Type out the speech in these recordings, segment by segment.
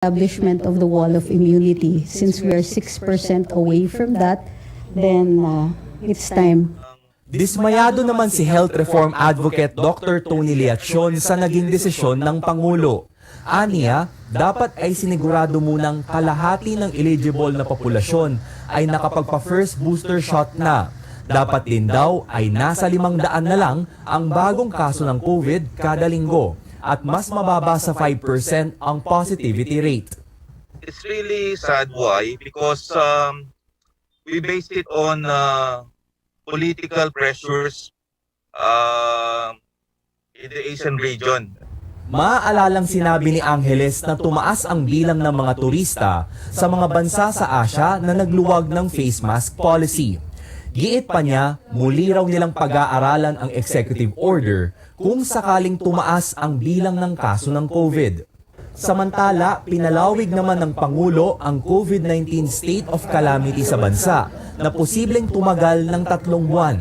establishment of the wall of immunity. Since we are 6% away from that, then it's time. Dismayado naman si Health Reform Advocate Dr. Tony Liachon sa naging desisyon ng Pangulo. Aniya, dapat ay sinigurado munang kalahati ng eligible na populasyon ay nakapagpa-first booster shot na. Dapat din daw ay nasa 500 na lang ang bagong kaso ng COVID kada linggo at mas mababa sa 5% ang positivity rate. It's really sad. Why? Because we based it on political pressures in the Asian region. Maaalalang sinabi ni Angeles na tumaas ang bilang ng mga turista sa mga bansa sa Asia na nagluwag ng face mask policy. Giit pa niya, muli raw nilang pag-aaralan ang executive order kung sakaling tumaas ang bilang ng kaso ng COVID. Samantala, pinalawig naman ng Pangulo ang COVID-19 state of calamity sa bansa na posibleng tumagal ng 3 buwan.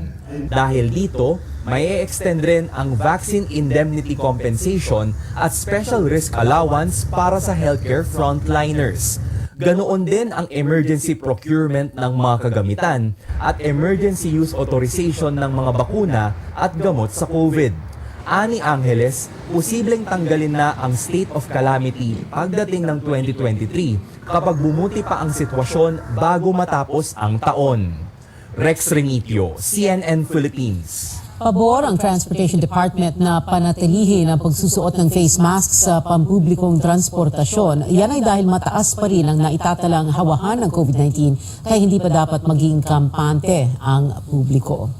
Dahil dito, may extend rin ang vaccine indemnity compensation at special risk allowance para sa healthcare frontliners. Ganoon din ang emergency procurement ng mga kagamitan at emergency use authorization ng mga bakuna at gamot sa COVID. Ani Angeles, posibleng tanggalin na ang state of calamity pagdating ng 2023 kapag bumuti pa ang sitwasyon bago matapos ang taon. Rex Remitio, CNN Philippines. Pabor ang Transportation Department na panatilihin ang pagsusuot ng face mask sa pampublikong transportasyon. Yan ay dahil mataas pa rin ang naitatalang hawahan ng COVID-19 kaya hindi pa dapat maging kampante ang publiko.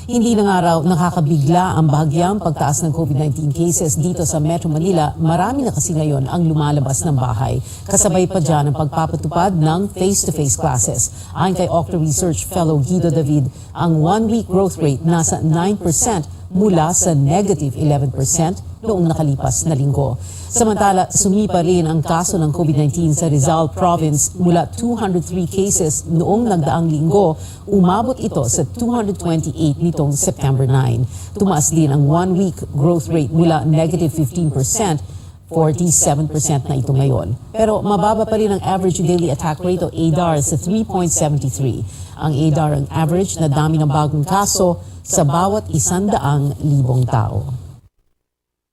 Hindi na nga raw nakakabigla ang bahagyang pagtaas ng COVID-19 cases dito sa Metro Manila. Marami na kasi ngayon ang lumalabas ng bahay. Kasabay pa dyan ang pagpapatupad ng face-to-face classes. Ayon kay Okta Research Fellow Guido David, ang one-week growth rate nasa 9% mula sa negative 11% noong nakalipas na linggo. Samantala, sumipa rin ang kaso ng COVID-19 sa Rizal Province mula 203 cases noong nagdaang linggo. Umabot ito sa 228 nitong September 9. Tumaas din ang one-week growth rate mula negative 15%, 47% na ito ngayon. Pero mababa pa rin ang average daily attack rate o ADAR sa 3.73. Ang ADAR ang average na dami ng bagong kaso sa bawat 100,000 tao.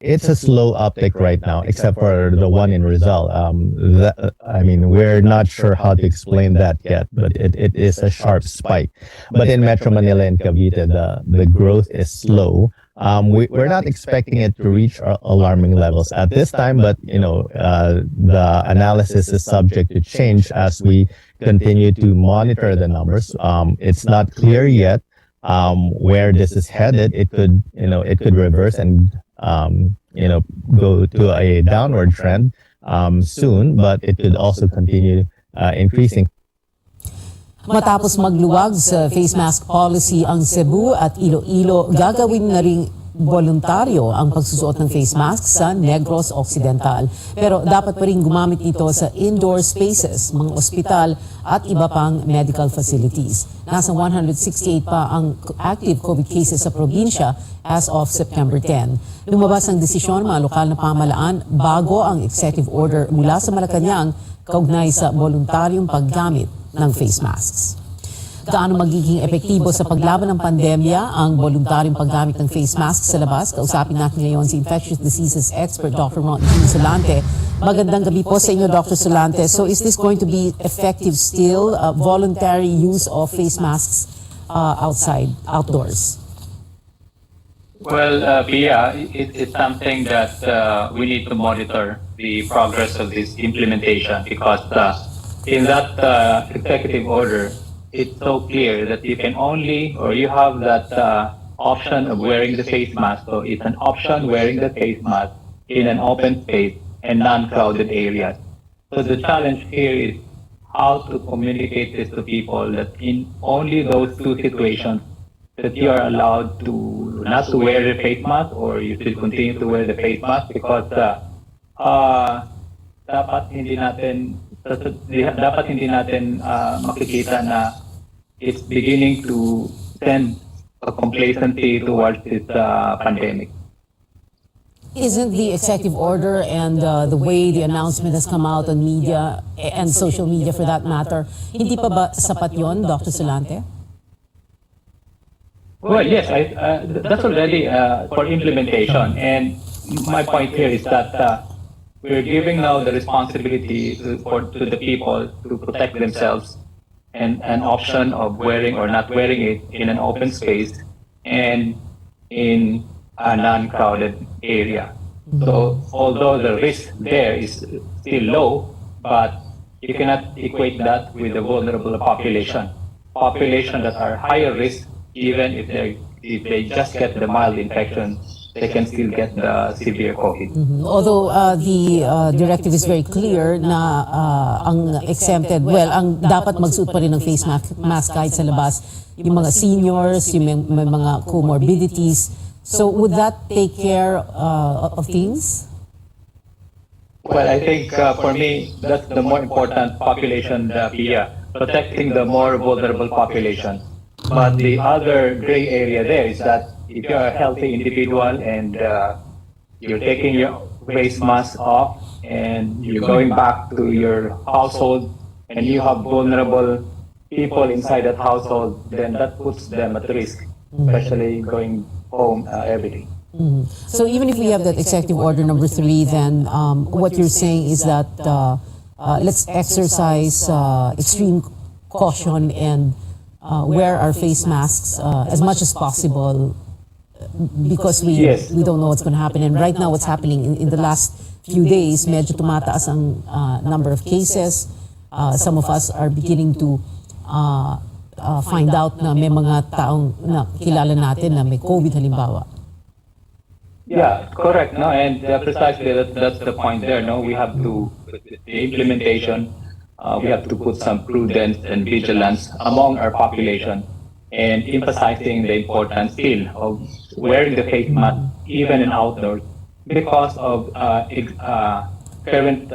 It's a slow uptick right now, except for the one in Rizal. We're not sure how to explain that yet, but it is a sharp spike. But in Metro Manila and Cavite, the growth is slow. We're not expecting it to reach alarming levels at this time, but the analysis is subject to change as we continue to monitor the numbers. It's not clear yet where this is headed. It could reverse and go to a downward trend soon, but it could also continue increasing. Matapos magluwag sa face mask policy ang Cebu at Iloilo, gagawin na ring voluntaryo ang pagsusuot ng face mask sa Negros Occidental. Pero dapat pa rin gumamit nito sa indoor spaces, mga ospital at iba pang medical facilities. Nasa 168 pa ang active COVID cases sa probinsya as of September 10. Lumabas ang desisyon mga lokal na pamahalaan bago ang executive order mula sa Malacanang kaugnay sa voluntaryong paggamit ng face masks. Gaano magiging epektibo sa paglaban ng pandemya ang voluntaryong paggamit ng face mask sa labas? Kausapin natin ngayon si infectious diseases expert Dr. Ron Solante. Magandang gabi po sa inyo, Dr. Solante. So is this going to be effective still, voluntary use of face masks outdoors? Well, Pia, it's something that we need to monitor the progress of this implementation because in that executive order, it's so clear that you can only, or you have that option of wearing the face mask. So it's an option wearing the face mask in an open space and non-crowded areas. So the challenge here is how to communicate this to people that in only those two situations that you are allowed to not to wear the face mask or you should continue to wear the face mask because dapat hindi natin makikita na it's beginning to send a complacency towards this pandemic. Isn't the executive order and the way the announcement has come out on media and social media for that matter, hindi pa ba sapat yon, Dr. Solante? Well, yes, that's already for implementation. And my point here is that we're giving now the responsibility to the people to protect themselves and an option of wearing or not wearing it in an open space and in a non-crowded area. So although the risk there is still low, but you cannot equate that with the vulnerable population that are higher risk. Even if they just get the mild infection, they can still get the severe COVID. Although the directive is very clear na ang exempted, well, ang dapat magsuot pa rin ng face mask kahit sa labas, yung mga seniors, yung may mga comorbidities. So would that take care of things? Well, I think for me, that's the more important population, Pia, protecting the more vulnerable population. But the other gray area there is that if you're a healthy individual and you're taking your face mask off and you're going back to your household and you have vulnerable people inside that household, then that puts them at risk, especially going home every day. So even if we have that executive order number 3, then what you're saying is that let's exercise extreme caution and wear our face masks as much as possible because we don't know what's going to happen. And right now what's happening in the last few days, medyo tumataas ang number of cases. Some of us are beginning to find out na may mga taong na kilala natin na may COVID halimbawa. Yeah, correct. No, and precisely that's the point there. No, we have to the implementation. We have to put some prudence and vigilance among our population, and emphasizing the importance still of wearing the face mask even in outdoors because of current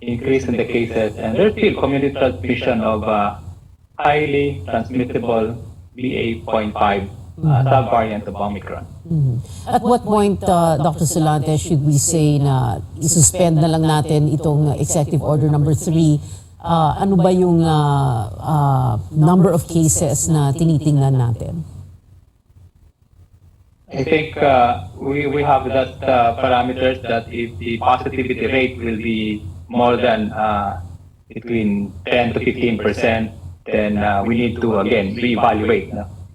increase in the cases, and there's still community transmission of highly transmissible BA.5 subvariant of Omicron. At what point, Dr. Solante, should we say na isuspend na lang natin itong executive order number 3? Ano ba yung number of cases na tinitingnan natin? I think we have that parameters that if the positivity rate will be more than between 10 to 15%, then we need to again reevaluate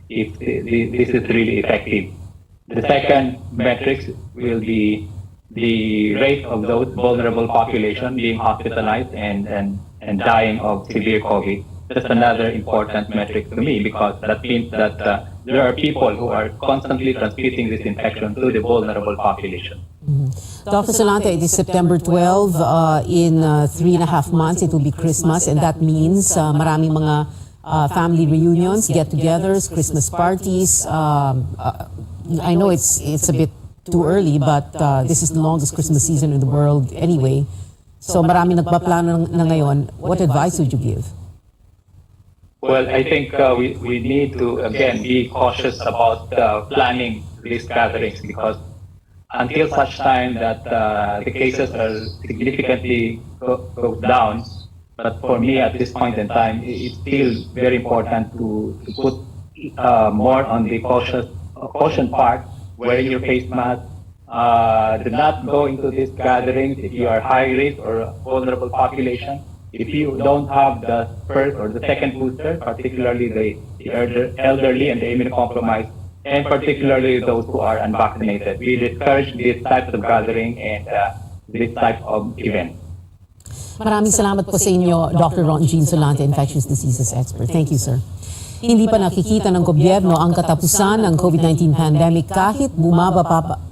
if this is really effective. The second metrics will be the rate of those vulnerable population being hospitalized and dying of severe COVID. That's another important metric to me because that means that there are people who are constantly transmitting this infection to the vulnerable population. Dr. Solante, it is September 12. In 3.5 months, it will be Christmas, and that means maraming mga family reunions, get-togethers, Christmas parties. I know it's a bit too early, but this is the longest Christmas season in the world anyway. So maraming nagpaplano na ngayon. What advice would you give? Well, I think we need to, again, be cautious about planning these gatherings because until such time that the cases are significantly go down, but for me at this point in time, it's still very important to put more on the caution part, wearing your face mask, do not go into these gatherings if you are high risk or vulnerable population. If you don't have the first or the second booster, particularly the elderly and the immunocompromised, and particularly those who are unvaccinated, we discourage these types of gathering and this type of event. Maraming salamat po sa inyo, Dr. Ron Jean Solante, infectious diseases expert. Thank you, sir. Hindi pa nakikita ng gobyerno ang katapusan ng COVID-19 pandemic kahit bumaba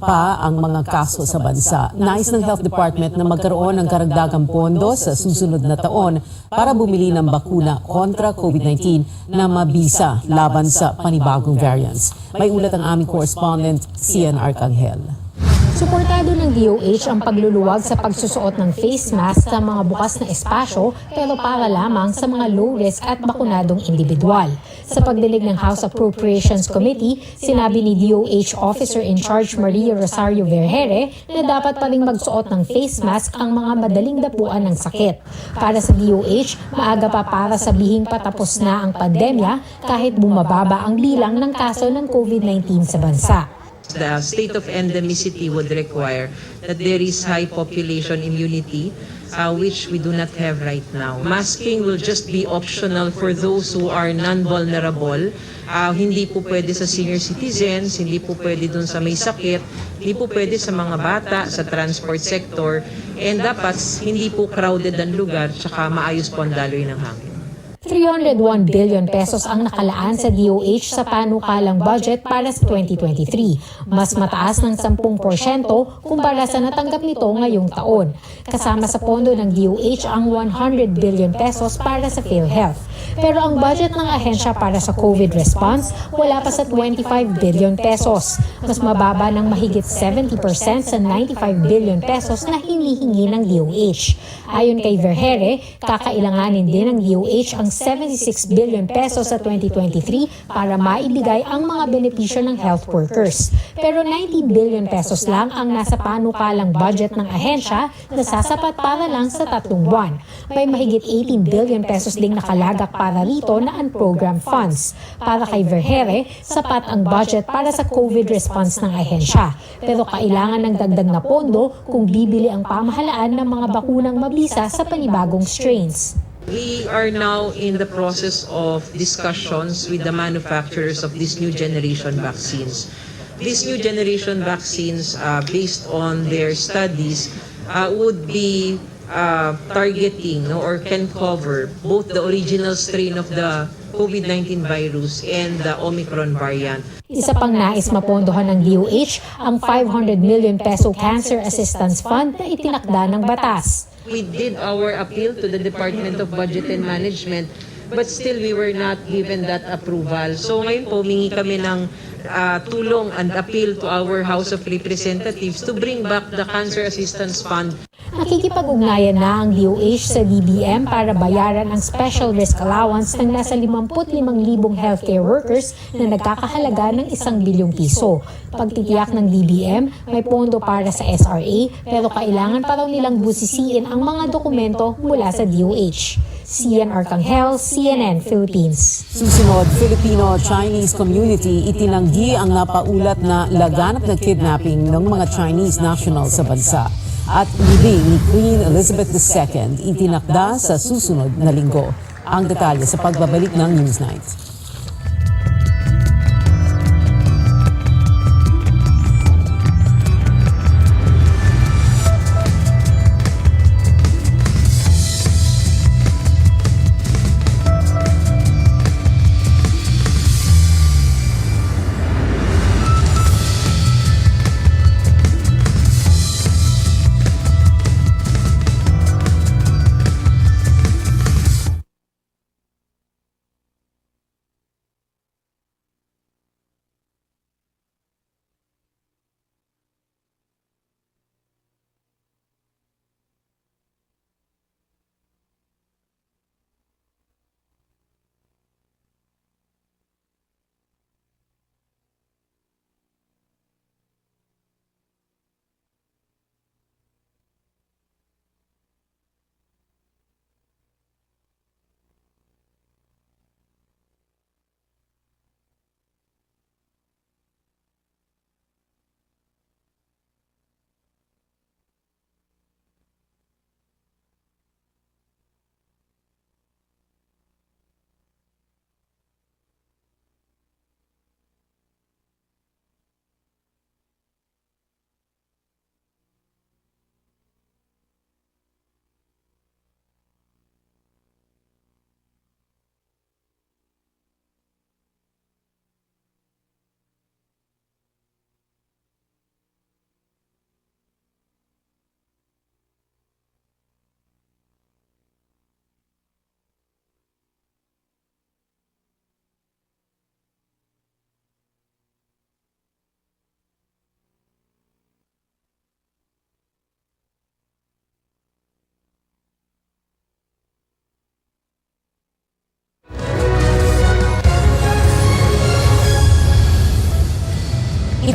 pa ang mga kaso sa bansa. Nais ng Health Department na magkaroon ng karagdagang pondo sa susunod na taon para bumili ng bakuna kontra COVID-19 na mabisa laban sa panibagong variants. May ulat ang aming correspondent, Cian Arcangel. Suportado ng DOH ang pagluluwag sa pagsusuot ng face mask sa mga bukas na espasyo pero para lamang sa mga low-risk at bakunadong individual. Sa pagdinig ng House Appropriations Committee, sinabi ni DOH Officer in Charge Maria Rosario Vergere na dapat pa ring magsuot ng face mask ang mga madaling dapuan ng sakit. Para sa DOH, maaga pa para sabihing patapos na ang pandemya kahit bumababa ang bilang ng kaso ng COVID-19 sa bansa. The state of endemicity would require that there is high population immunity, which we do not have right now. Masking will just be optional for those who are non-vulnerable. Hindi po pwede sa senior citizens, hindi po pwede dun sa may sakit, hindi po pwede sa mga bata, sa transport sector, and dapat hindi po crowded ang lugar, tsaka maayos po ang daloy ng hangin. 301 billion pesos ang nakalaan sa DOH sa panukalang budget para sa 2023. Mas mataas ng 10% kumpara sa natanggap nito ngayong taon. Kasama sa pondo ng DOH ang 100 billion pesos para sa PhilHealth. Pero ang budget ng ahensya para sa COVID response wala pa sa 25 billion pesos. Mas mababa ng mahigit 70% sa 95 billion pesos na hinihingi ng DOH. Ayon kay Vergere, kakailanganin din ng DOH ang 76 billion pesos sa 2023 para maibigay ang mga benepisyo ng health workers. Pero 90 billion pesos lang ang nasa panukalang budget ng ahensya na sasapat para lang sa 3 buwan. May mahigit 18 billion pesos ding nakalagak para rito na unprogrammed funds. Para kay Vergere, sapat ang budget para sa COVID response ng ahensya. Pero kailangan ng dagdag na pondo kung bibili ang pamahalaan ng mga bakunang mabisa sa panibagong strains. We are now in the process of discussions with the manufacturers of these new generation vaccines. These new generation vaccines, based on their studies, would be targeting or can cover both the original strain of the COVID-19 virus and the Omicron variant. Isa pang nais mapondohan ng DOH ang 500 million peso Cancer Assistance Fund na itinakda ng batas. We did our appeal to the Department of Budget and Management, but still we were not given that approval. So ngayon po, humingi kami ng tulong and appeal to our House of Representatives to bring back the Cancer Assistance Fund. Nakikipag-ugnayan na ang DOH sa DBM para bayaran ang special risk allowance ng nasa 55,000 healthcare workers na nagkakahalaga ng 1 bilyong piso. Pagtitiyak ng DBM, may pondo para sa SRA pero kailangan pa raw nilang busisiin ang mga dokumento mula sa DOH. Cian Arcangel, CNN Philippines. Susunod, Filipino-Chinese community itinanggi ang napaulat na laganap na kidnapping ng mga Chinese nationals sa bansa. At libing ni Queen Elizabeth II itinakda sa susunod na linggo. Ang detalye sa pagbabalik ng Newsnight.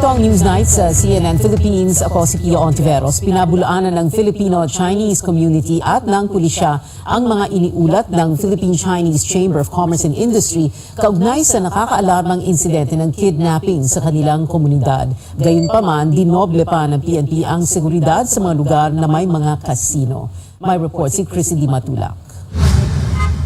Ito ang Newsnight sa CNN Philippines. Ako si Pia Ontiveros. Pinabulaanan ng Filipino-Chinese community at ng pulisya ang mga iniulat ng Philippine-Chinese Chamber of Commerce and Industry kaugnay sa nakakaalarmang insidente ng kidnapping sa kanilang komunidad. Gayunpaman, dinoble pa ng PNP ang seguridad sa mga lugar na may mga kasino. May report si Chrissy Di Matulak.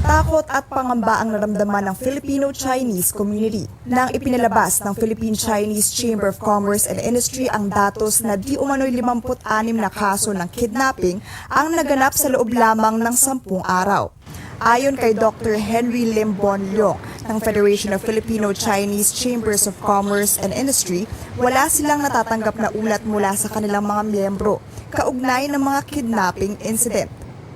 Takot at pangamba ang naramdaman ng Filipino-Chinese community nang ipinalabas ng Philippine-Chinese Chamber of Commerce and Industry ang datos na di umano'y 56 na kaso ng kidnapping ang naganap sa loob lamang ng 10 araw. Ayon kay Dr. Henry Lim Bon Leong ng Federation of Filipino-Chinese Chambers of Commerce and Industry, wala silang natatanggap na ulat mula sa kanilang mga miyembro kaugnay ng mga kidnapping incident.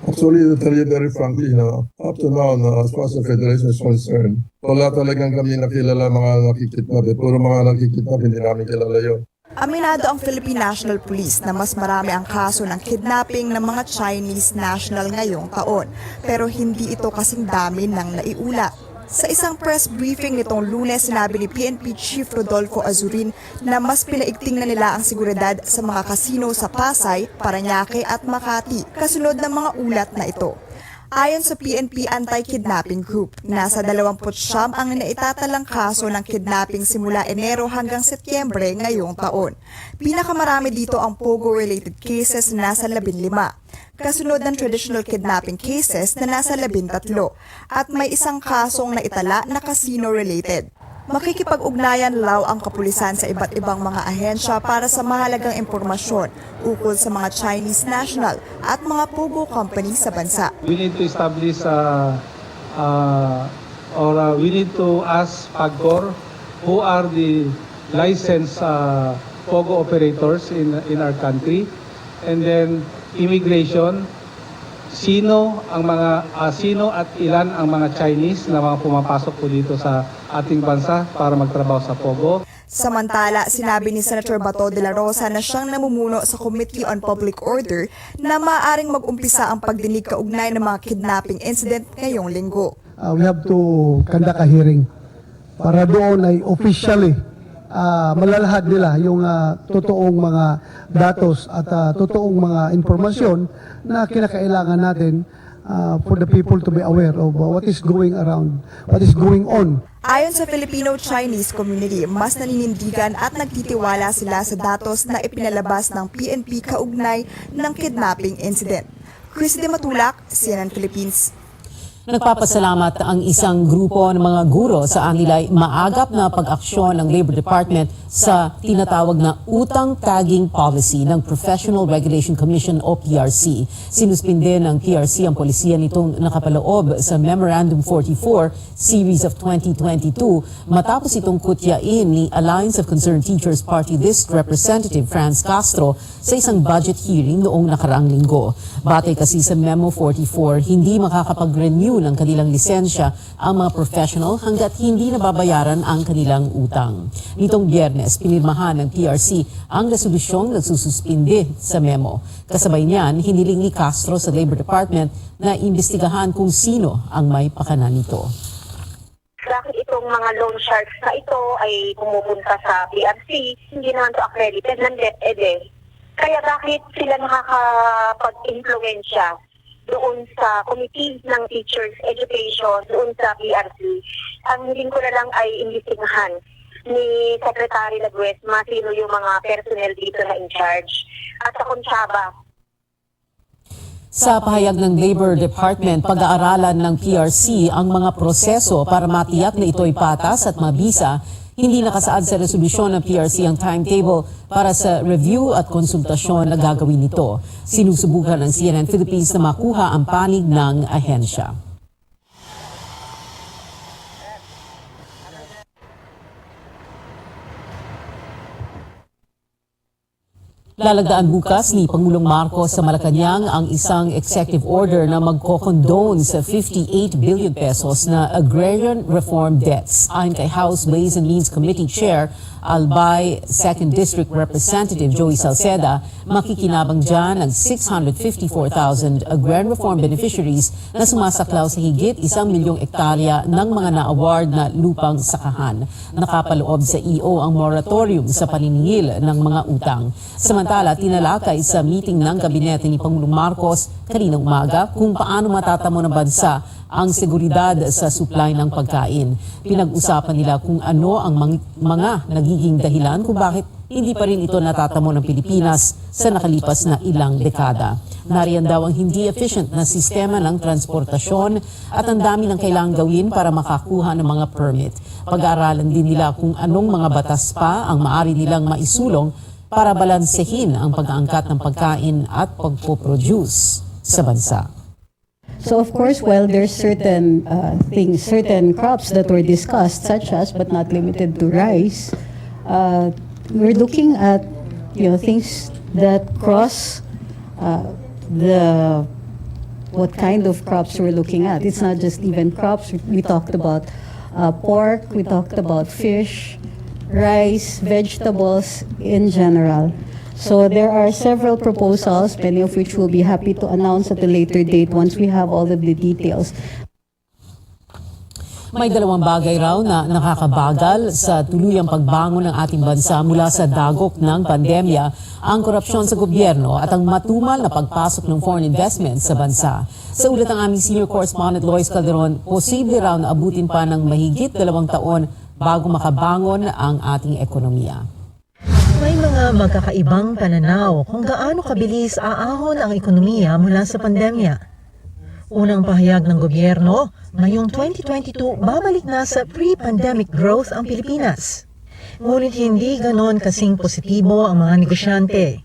Actually, to tell you very frankly, up to now, as far as the Federation is concerned, wala talagang kami nakilala mga nakikidnap. Puro mga nakikidnap, hindi namin kilala yun. Aminado ang Philippine National Police na mas marami ang kaso ng kidnapping ng mga Chinese national ngayong taon, pero hindi ito kasing dami ng naiulat. Sa isang press briefing nitong Lunes, sinabi ni PNP Chief Rodolfo Azurin na mas pinaigting na nila ang seguridad sa mga kasino sa Pasay, Parañaque at Makati, kasunod ng mga ulat na ito. Ayon sa PNP Anti-Kidnapping Group, nasa 29 ang naitatalang kaso ng kidnapping simula Enero hanggang Setyembre ngayong taon. Pinakamarami dito ang Pogo-related cases na nasa 15. Kasunod ng traditional kidnapping cases na nasa 13 at may isang kasong naitala na casino-related. Makikipag-ugnayan law ang kapulisan sa iba't ibang mga ahensya para sa mahalagang impormasyon ukol sa mga Chinese national at mga Pogo company sa bansa. We need to establish we need to ask PAGCOR who are the licensed Pogo operators in our country, and then immigration, sino at ilan ang mga Chinese na mga pumapasok po dito sa ating bansa para magtrabaho sa Pogo. Samantala, sinabi ni Senator Bato de la Rosa na siyang namumuno sa Committee on Public Order na maaaring mag-umpisa ang pagdinig kaugnay ng mga kidnapping incident ngayong linggo. We have to conduct a hearing para doon ay officially malalahad nila yung totoong mga datos at totoong mga informasyon na kinakailangan natin for the people to be aware of what is going on. Ayon sa Filipino-Chinese community, mas naninindigan at nagtitiwala sila sa datos na ipinalabas ng PNP kaugnay ng kidnapping incident. Chrissy Di Matulak, CNN Philippines. Nagpapasalamat ang isang grupo ng mga guro sa anilay maagap na pag-aksyon ng Labor Department sa tinatawag na utang tagging policy ng Professional Regulation Commission o PRC. Sinuspinde ng PRC ang polisiya nitong nakapaloob sa Memorandum 44 Series of 2022 matapos itong kutyain ni Alliance of Concerned Teachers Party List Representative Franz Castro sa isang budget hearing noong nakaraang linggo. Batay kasi sa Memo 44, hindi makakapag-renew ng kanilang lisensya ang mga professional hanggat hindi nababayaran ang kanilang utang. Nitong Biyernes, pinirmahan ng PRC ang resolusyong nagsususpinde sa memo. Kasabay niyan, hiniling ni Castro sa Labor Department na imbestigahan kung sino ang may pakanan nito. Bakit itong mga loan sharks na ito ay pumupunta sa PRC, hindi naman ito accredited ng DepEd. Kaya bakit sila nakakapag-influensya doon sa committee ng teachers education, doon sa PRC? Ang hiling ko na lang ay imbestigahan ni Secretary Laguesma sino yung mga personnel dito na in charge. At sa Conchaba, sa pahayag ng Labor Department, pag-aaralan ng PRC ang mga proseso para matiyak na ito'y patas at mabisa. Hindi nakasaad sa resolusyon ng PRC ang timetable para sa review at konsultasyon na gagawin nito. Sinusubukan ng CNN Philippines na makuha ang panig ng ahensya. Lalagdaan bukas ni Pangulong Marcos sa Malacanang ang isang executive order na magkokondone sa 58 billion pesos na agrarian reform debts. Ayon kay House Ways and Means Committee Chair Albay 2nd District Representative Joey Salceda, makikinabang dyan ang 654,000 agrarian reform beneficiaries na sumasaklaw sa higit 1 milyong ektarya ng mga na-award na lupang sakahan. Nakapaloob sa EO ang moratorium sa paniningil ng mga utang. Samantala, tinalakay sa meeting ng kabinete ni Pangulong Marcos kaninang umaga kung paano matatamo ng bansa ang seguridad sa supply ng pagkain. Pinag-usapan nila kung ano ang mga nagiging dahilan kung bakit hindi pa rin ito natatamo ng Pilipinas sa nakalipas na ilang dekada. Nariyan daw ang hindi efficient na sistema ng transportasyon at ang dami ng kailangang gawin para makakuha ng mga permit. Pag-aaralan din nila kung anong mga batas pa ang maaari nilang maisulong para balansehin ang pag-aangkat ng pagkain at pagpo-produce sa bansa. So of course, while there's certain certain crops that were discussed, such as but not limited to rice, we're looking at things that cross what kind of crops we're looking at. It's not just even crops. We talked about pork. We talked about fish, rice, vegetables in general. So there are several proposals, many of which we'll be happy to announce at a later date once we have all of the details. May dalawang bagay raw na nakakabagal sa tuluyang pagbangon ng ating bansa mula sa dagok ng pandemya, ang korupsyon sa gobyerno at ang matumal na pagpasok ng foreign investment sa bansa. Sa ulat ng aming senior correspondent Lois Calderon, posible raw na abutin pa ng mahigit 2 taon bago makabangon ang ating ekonomiya. May mga magkakaibang pananaw kung gaano kabilis aahon ang ekonomiya mula sa pandemya. Unang pahayag ng gobyerno, ngayong 2022 babalik na sa pre-pandemic growth ang Pilipinas. Ngunit hindi ganon kasing positibo ang mga negosyante.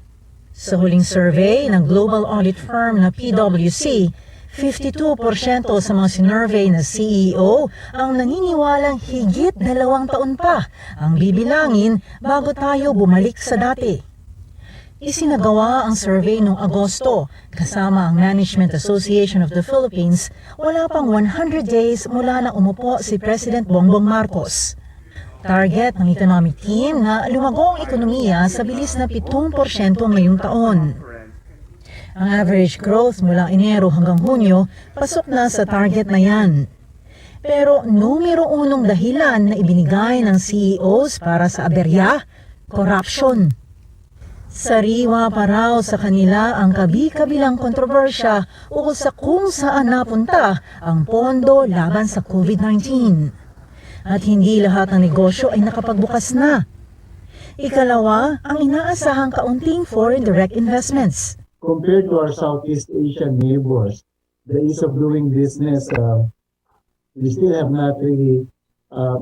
Sa huling survey ng global audit firm na PwC, 52% sa mga sinurvey na CEO ang naniniwalang higit 2 taon pa ang bibilangin bago tayo bumalik sa dati. Isinagawa ang survey noong Agosto kasama ang Management Association of the Philippines wala pang 100 days mula na umupo si President Bongbong Marcos. Target ng economic team na lumago ang ekonomiya sa bilis na 7% ngayong taon. Ang average growth mula Enero hanggang Hunyo, pasok na sa target na yan. Pero numero unong dahilan na ibinigay ng CEOs para sa aberya, corruption. Sariwa pa raw sa kanila ang kabi-kabilang kontrobersya ukol sa kung saan napunta ang pondo laban sa COVID-19. At hindi lahat ng negosyo ay nakapagbukas na. Ikalawa, ang inaasahang kaunting foreign direct investments. Compared to our Southeast Asian neighbors, the ease of doing business, we still have not really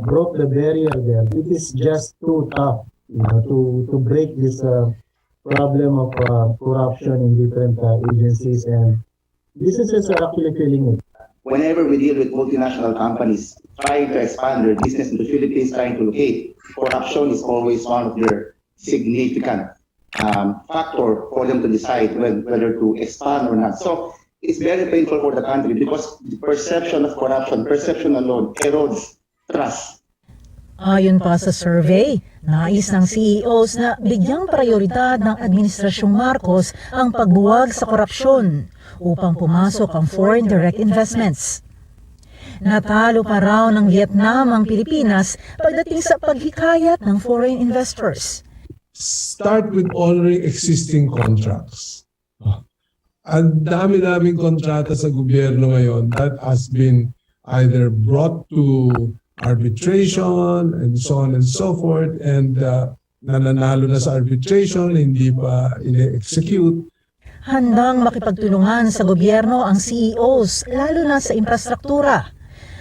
broke the barrier there. It is just too tough, to break this problem of corruption in different agencies, and businesses are actually feeling it. Whenever we deal with multinational companies trying to expand their business in the Philippines, trying to locate, corruption is always one of their significant factor for them to decide whether to expand or not. So it's very painful for the country because the perception of corruption, perception alone erodes trust. Ayon pa sa survey, nais ng CEOs na bigyang prioridad ng Administrasyong Marcos ang pagbuwag sa korupsyon upang pumasok ang foreign direct investments. Natalo pa raw ng Vietnam ang Pilipinas pagdating sa paghikayat ng foreign investors. Start with already existing contracts. Ang dami-daming kontrata sa gobyerno ngayon that has been either brought to arbitration and so on and so forth, and nananalo na sa arbitration, hindi pa ine-execute. Handang makipagtulungan sa gobyerno ang CEOs, lalo na sa infrastruktura.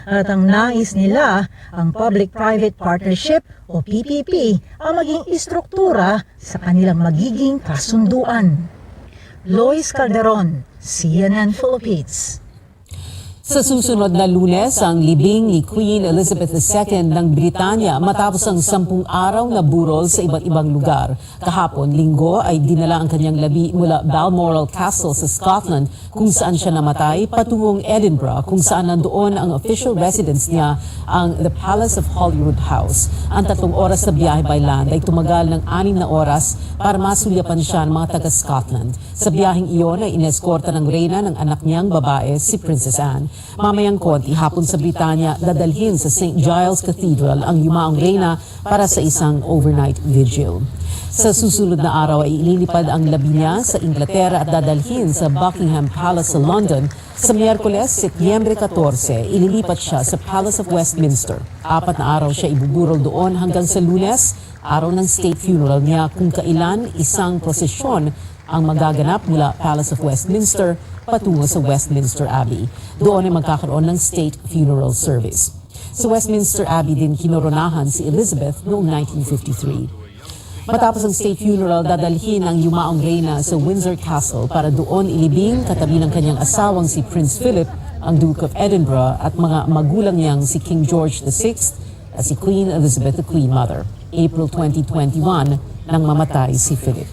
At ang nais nila, ang Public-Private Partnership o PPP, ang maging istruktura sa kanilang magiging kasunduan. Lois Calderon, CNN Philippines. Sa susunod na Lunes, ang libing ni Queen Elizabeth II ng Britanya matapos ang 10 araw na burol sa iba't ibang lugar. Kahapon, Linggo, ay dinala ang kanyang labi mula Balmoral Castle sa Scotland kung saan siya namatay patungong Edinburgh kung saan nandoon ang official residence niya, ang The Palace of Holyrood House. Ang 3 oras na biyahe by land ay tumagal ng 6 na oras para masulyapan siya ng mga taga-Scotland. Sa biyaheng iyon ay ineskorta ng reyna ng anak niyang babae, si Princess Anne. Mamayang konti hapon sa Britanya, dadalhin sa St. Giles Cathedral ang yumaong reyna para sa isang overnight vigil. Sa susunod na araw ay ililipad ang labi niya sa Inglaterra at dadalhin sa Buckingham Palace sa London. Sa Miyerkules, Setyembre 14, ililipat siya sa Palace of Westminster. 4 na araw siya ibuburol doon hanggang sa Lunes, araw ng state funeral niya kung kailan isang prosesyon ang magaganap mula Palace of Westminster patungo sa Westminster Abbey. Doon ay magkakaroon ng state funeral service. Sa Westminster Abbey din kinoronahan si Elizabeth noong 1953. Matapos ang state funeral, dadalhin ang yumaong reyna sa Windsor Castle para doon ilibing katabi ng kanyang asawang si Prince Philip, ang Duke of Edinburgh at mga magulang niyang si King George VI at si Queen Elizabeth, the Queen Mother. April 2021 nang mamatay si Philip.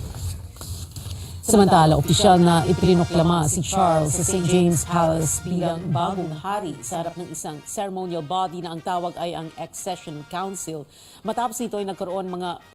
Samantala, opisyal na ipinoklama si Charles sa St. James Palace bilang bagong hari sa harap ng isang ceremonial body na ang tawag ay ang Accession Council. Matapos nito ay nagkaroon mga